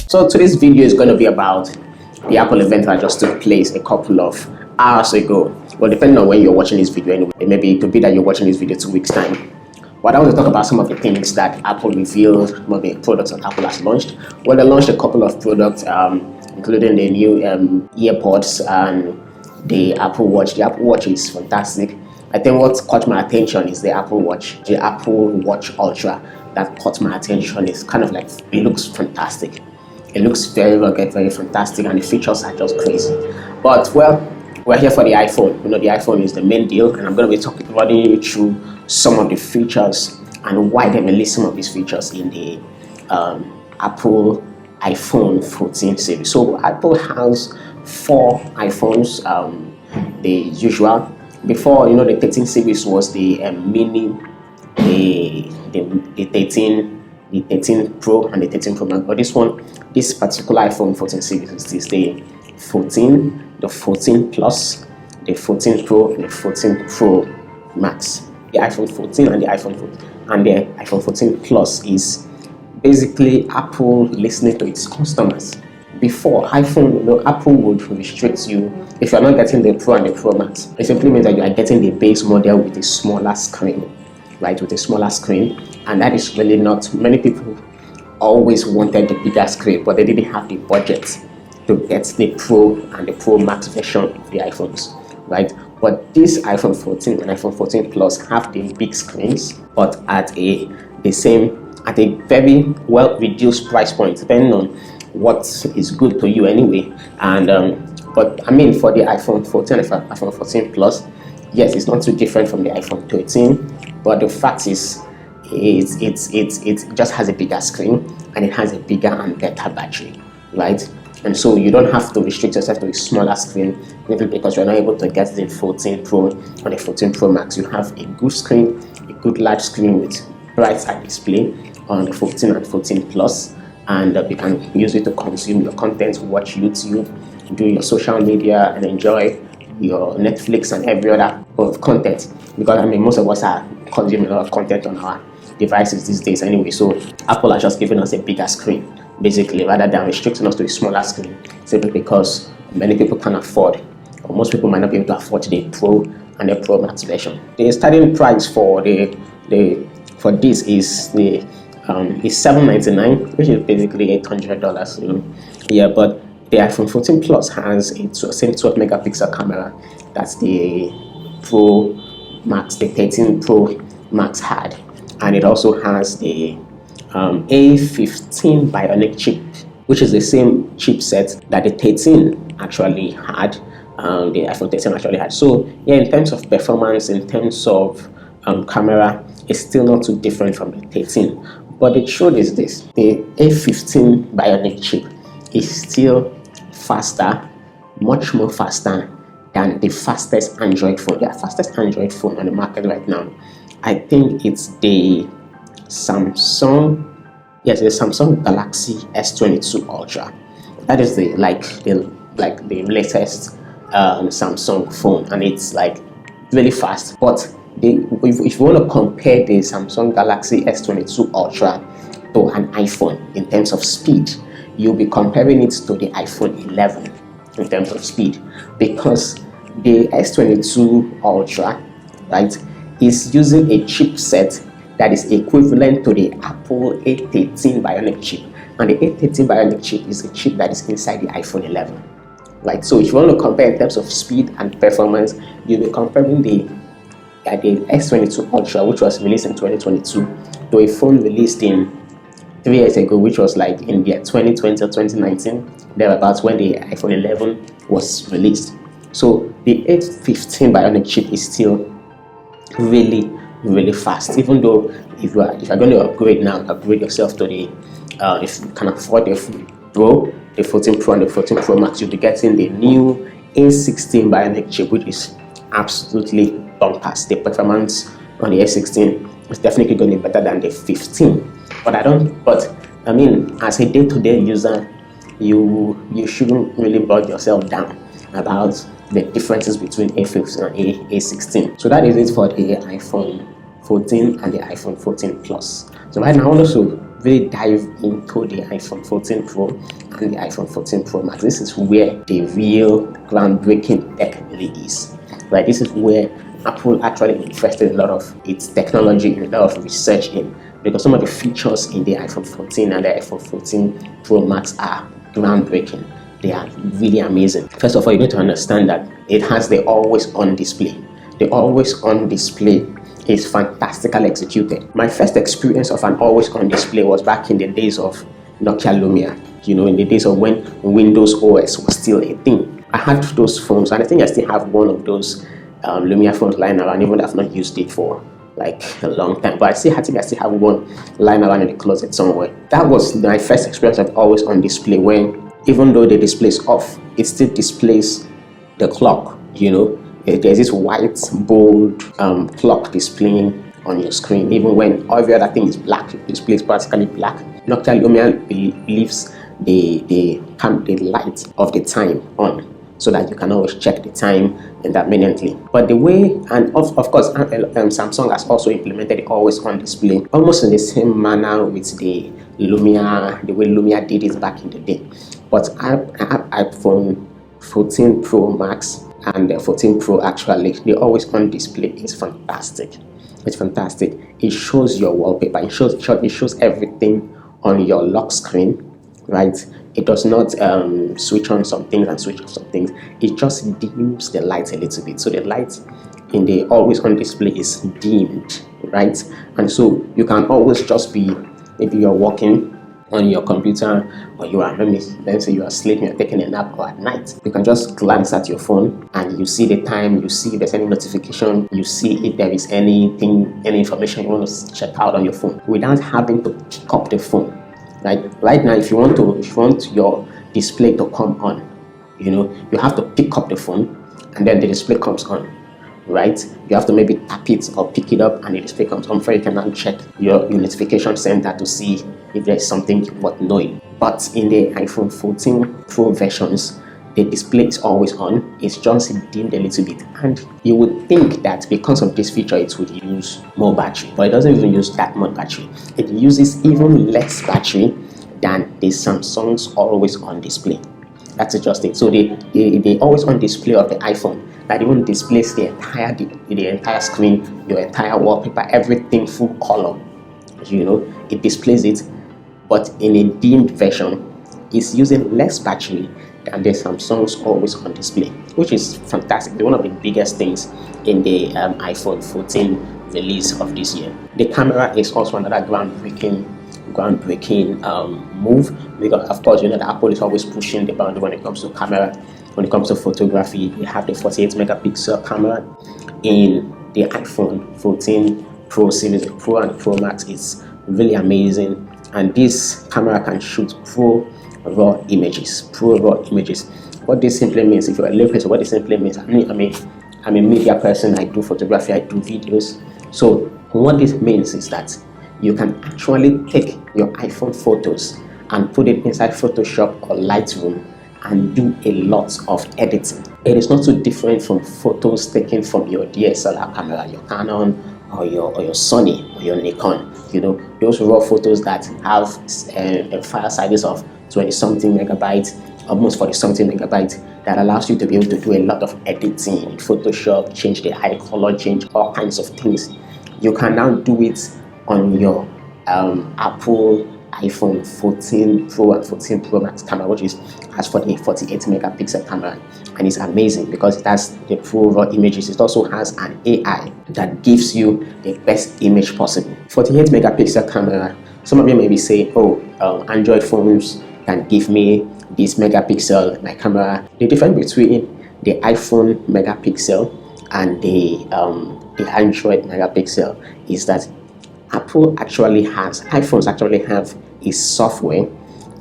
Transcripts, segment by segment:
So today's video is going to be about the Apple event that just took place a couple of hours ago. Well, depending on when you're watching this video anyway, maybe it could be that you're watching this video 2 weeks time. But I want to talk about some of the things that Apple revealed, some of the products that Apple has launched. Well, they launched a couple of products, including the new earpods and the Apple Watch. The Apple Watch is fantastic. I think what caught my attention is the Apple Watch Ultra. That caught my attention. It's kind of like, it looks fantastic. It looks very rugged, very fantastic, and the features are just crazy. But well, we're here for the iPhone. You know, the iPhone is the main deal, and I'm going to be running you through some of the features and why they released some of these features in the Apple iPhone 14 series. So Apple has 4 iPhones, the usual. Before, you know, the 13 series was the mini, the 13 Pro and the 13 Pro Max. But this particular iPhone 14 series is the 14, the 14 Plus, the 14 Pro, and the 14 Pro Max. The iPhone 14 and the iPhone 14 and the iPhone 14 Plus is basically Apple listening to its customers. Before iPhone, you know, Apple would restrict you if you're not getting the Pro and the Pro Max. It simply means that you are getting the base model with a smaller screen, right? With a smaller screen, and that is really not. Many people always wanted the bigger screen, but they didn't have the budget to get the Pro and the Pro Max version of the iPhones, right? But this iPhone 14 and iPhone 14 Plus have the big screens, but at a very well reduced price point, depending on what is good to you anyway. And but I mean, for the iPhone 14 and iPhone 14 Plus, yes, it's not too different from the iPhone 13, but the fact is it just has a bigger screen and it has a bigger and better battery, right? And so you don't have to restrict yourself to a smaller screen simply because you're not able to get the 14 Pro or the 14 Pro Max. You have a good screen, a good large screen with bright side display on the 14 and 14 Plus, and you can use it to consume your content, watch YouTube, do your social media, and enjoy your Netflix and every other of content. Because I mean, most of us are consuming a lot of content on our devices these days anyway. So Apple has just given us a bigger screen, basically, rather than restricting us to a smaller screen, simply because many people can afford, or most people might not be able to afford the Pro and the Pro Max version. The starting price for this is the is $799, which is basically $800. You know, yeah. But the iPhone 14 Plus has a same 12 megapixel camera that's the Pro Max, the 13 Pro Max had, and it also has the A15 Bionic chip, which is the same chipset that the 13 actually had, the iPhone 13 actually had. So yeah, in terms of performance, in terms of camera, it's still not too different from the 13. But the truth is this: the A15 Bionic chip is still faster, much more faster than the fastest Android phone. The fastest Android phone on the market right now, I think it's the Samsung Galaxy S22 Ultra. That is the latest Samsung phone, and it's like really fast. But if you want to compare the Samsung Galaxy S22 Ultra to an iPhone in terms of speed, you'll be comparing it to the iPhone 11 in terms of speed, because the S22 Ultra, right, is using a chipset that is equivalent to the Apple A13 Bionic chip, and the A13 Bionic chip is a chip that is inside the iPhone 11, right? So if you want to compare in terms of speed and performance, you'll be comparing the S22 Ultra, which was released in 2022, to a phone released in 3 years ago, which was like in the year 2020 or 2019, thereabouts, when the iPhone 11 was released. So the A15 Bionic chip is still really fast, even though if you're going to upgrade now, upgrade yourself to the if you can afford the Pro, the 14 Pro and the 14 Pro Max, you'll be getting the new A16 Bionic chip, which is absolutely bumpers. The performance on the A16 is definitely going to be better than the 15. But I mean, as a day-to-day user, you shouldn't really bog yourself down about the differences between A15 and A16. So that is it for the iPhone 14 and the iPhone 14 Plus. So right now I want us to really dive into the iPhone 14 Pro and the iPhone 14 Pro Max, this is where the real groundbreaking tech really is. Right, this is where Apple actually invested a lot of its technology, a lot of research in, because some of the features in the iPhone 14 and the iPhone 14 Pro Max are groundbreaking. They are really amazing. First of all, you need to understand that it has the always on display. The always on display is fantastically executed. My first experience of an always on display was back in the days of Nokia Lumia, in the days of when Windows OS was still a thing. I had those phones, and I think I still have one of those Lumia phones lying around, even though I've not used it for like a long time, but I still have one lying around in the closet somewhere. That was my first experience of always on display, when even though the display is off, it still displays the clock. There's this white bold clock displaying on your screen, even when every other thing is black. The display is practically black. Nokia Lumia leaves the light of the time on, so that you can always check the time intermittently. But the way, and of course, Samsung has also implemented the always on display, almost in the same manner with the Lumia, the way Lumia did it back in the day. But I have iPhone 14 Pro Max and the 14 Pro actually. The always on display is fantastic. It's fantastic. It shows your wallpaper. It shows everything on your lock screen, right? It does not switch on some things and switch off some things. It just dims the light a little bit. So the light in the always on display is dimmed, right? And so you can always just be, maybe you're walking on your computer, or you are, let's say you are sleeping, you're taking a nap, or at night, you can just glance at your phone and you see the time, you see if there's any notification, you see if there is any information you want to check out on your phone without having to pick up the phone. Right now, if you want your display to come on, you have to pick up the phone, and then the display comes on, right? You have to maybe tap it or pick it up, and the display comes on. You can now check your notification center to see if there's something worth knowing. But in the iPhone 14 Pro versions, the display is always on. It's just dimmed a little bit, and you would think that because of this feature it would use more battery, but it doesn't even use that much battery. It uses even less battery than the Samsung's always on display. That's just it. So the always on display of the iPhone, that even displays the entire screen, your entire wallpaper, everything full color, it displays it. But in a dimmed version, it's using less battery than the Samsung's always on display, which is fantastic. One of the biggest things in the iPhone 14 release of this year. The camera is also another groundbreaking move, because of course that Apple is always pushing the boundary when it comes to camera. When it comes to photography, we have the 48 megapixel camera in the iPhone 14 Pro series. The Pro and Pro Max is really amazing, and this camera can shoot raw images. What this simply means, if you're a layperson, what this simply means, I'm a media person. I do photography, I do videos. So what this means is that you can actually take your iPhone photos and put it inside Photoshop or Lightroom and do a lot of editing. It is not too different from photos taken from your DSLR camera, your Canon or your Sony or your Nikon. Those raw photos that have a file size of 20-something megabytes, almost 40-something megabytes, that allows you to be able to do a lot of editing in Photoshop, change the eye color, change all kinds of things. You can now do it on your Apple iPhone 14 Pro and 14 Pro Max camera, which has for the 48 megapixel camera, and it's amazing because it has the full raw images. It also has an AI that gives you the best image possible. 48 megapixel camera. Some of you may be saying, Android phones can give me this megapixel my camera. The difference between the iPhone megapixel and the Android megapixel is that iPhones actually have a software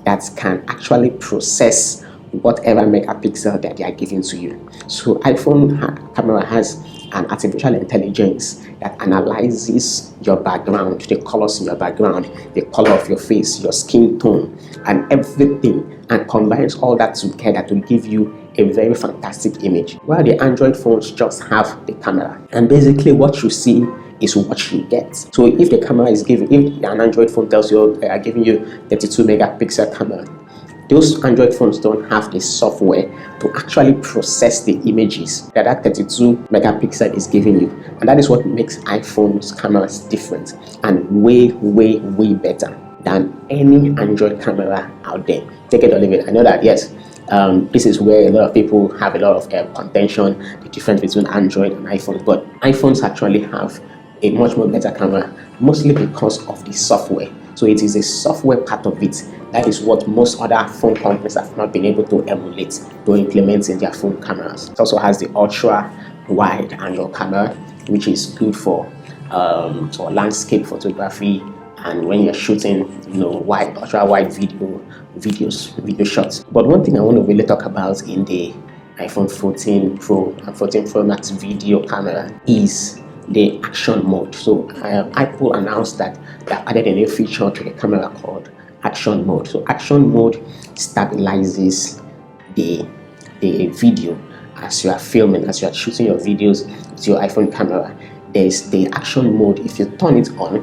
that can actually process whatever megapixel that they are giving to you. So iPhone camera has an artificial intelligence that analyzes your background, the colors in your background, the color of your face, your skin tone, and everything, and combines all that together to give you a very fantastic image. While the Android phones just have the camera, and basically what you see is what you get. So if the camera is giving, if an Android phone tells you they are giving you 32 megapixel camera, those Android phones don't have the software to actually process the images that 32 megapixel is giving you. And that is what makes iPhone's cameras different and way better than any Android camera out there. Take it or leave it. I know that, yes, this is where a lot of people have a lot of contention, the difference between Android and iPhone. But iPhones actually have a much more better camera, mostly because of the software. So it is a software part of it. That is what most other phone companies have not been able to emulate, to implement in their phone cameras. It also has the ultra wide angle camera, which is good for landscape photography, and when you're shooting, ultra wide video shots. But one thing I want to really talk about in the iPhone 14 Pro and 14 Pro Max video camera is the action mode. So Apple announced that they added a new feature to the camera called action mode. So action mode stabilizes the video as you are filming, as you are shooting your videos with your iPhone camera. There's the action mode. If you turn it on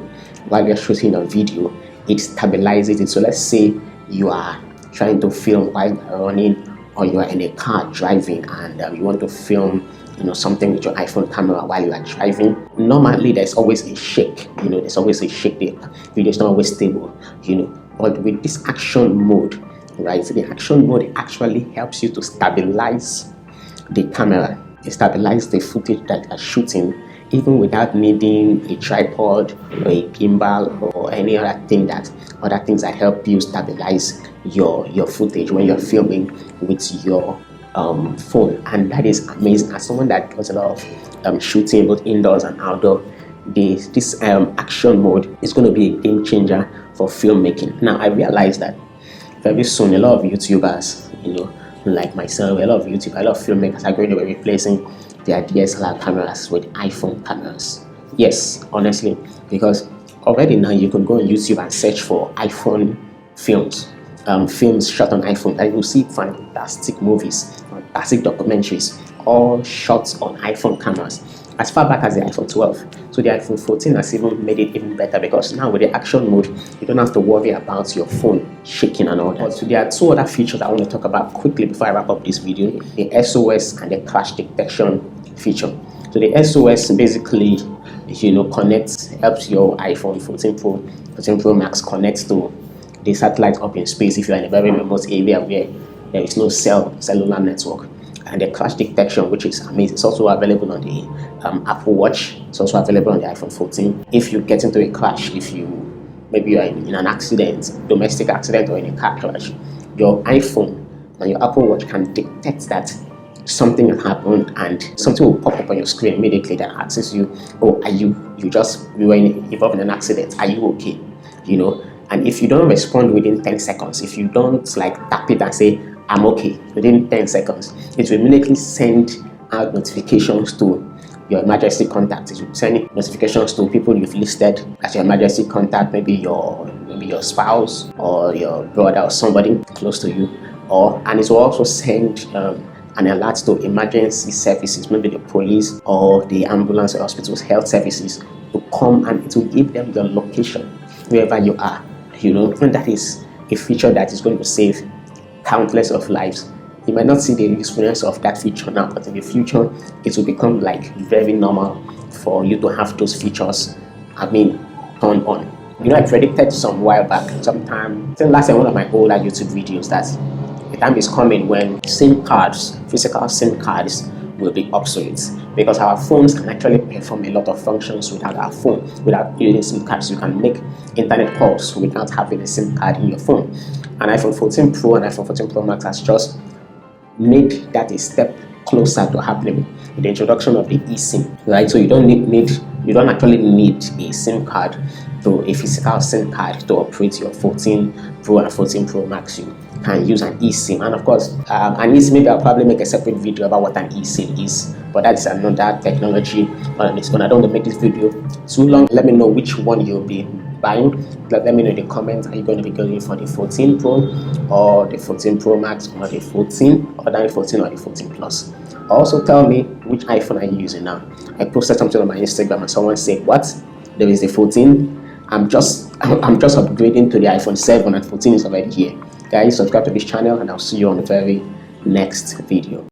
while you're shooting a video, it stabilizes it. So let's say you are trying to film while you're running, or you are in a car driving and you want to film something with your iPhone camera while you are driving. Normally there's always a shake, there's always a shake. The video is not always stable, but with this action mode, right, the action mode actually helps you to stabilize the camera. It stabilizes the footage that you're shooting, even without needing a tripod or a gimbal or any other things that help you stabilize your footage when you're filming with your phone. And that is amazing. As someone that does a lot of shooting both indoors and outdoor, this action mode is going to be a game changer for filmmaking. Now I realize that very soon a lot of YouTubers, like myself, a lot of filmmakers are going to be replacing their DSLR cameras with iPhone cameras. Yes, honestly, because already now you can go on YouTube and search for iPhone films, films shot on iPhone, and you'll see fantastic movies, fantastic documentaries, all shot on iPhone cameras as far back as the iPhone 12. So the iPhone 14 has even made it even better, because now with the action mode, you don't have to worry about your phone shaking and all that. So there are two other features I want to talk about quickly before I wrap up this video: the SOS and the crash detection feature. So the SOS basically, helps your iPhone 14 Pro, 14 Pro Max connect to the satellite up in space if you're in a very remote area where there is no cellular network. And the crash detection, which is amazing, it's also available on the Apple Watch. It's also available on the iPhone 14. If you get into a crash, maybe you're in an accident, domestic accident, or in a car crash, your iPhone and your Apple Watch can detect that something has happened, and something will pop up on your screen immediately that asks you, oh, you were involved in an accident, are you okay? And if you don't respond within 10 seconds, if you don't tap it and say I'm okay within 10 seconds, it will immediately send out notifications to your emergency contacts. It will send notifications to people you've listed as your emergency contact, maybe your spouse or your brother or somebody close to you, and it will also send an alert to emergency services, maybe the police or the ambulance or hospital's health services, to come, and it will give them the location wherever you are. And that is a feature that is going to save countless of lives. You might not see the usefulness of that feature now, but in the future it will become very normal for you to have those features turned on. I predicted some while back, sometime, I think last time, one of my older YouTube videos, that the time is coming when physical SIM cards will be obsolete, because our phones can actually perform a lot of functions without our phone, without using SIM cards. You can make internet calls without having a SIM card in your phone. And iPhone 14 Pro and iPhone 14 Pro Max has just made that a step closer to happening with the introduction of the eSIM, right? So you don't actually need a SIM card, a physical SIM card, to operate your 14 Pro and 14 Pro Max. You can use an eSIM, and of course, an eSIM, maybe I'll probably make a separate video about what an eSIM is, but that's another technology on its own. I don't want to make this video too long. Let me know which one you'll be buying. Let me know in the comments. Are you going to be going for the 14 Pro or the 14 Pro Max, or the 14 or the 14 or the 14 Plus? Also tell me which iPhone are you using now. I posted something on my Instagram and someone said, what, there is the 14? I'm just upgrading to the iPhone 7 and 14 is already here. Guys, subscribe to this channel and I'll see you on the very next video.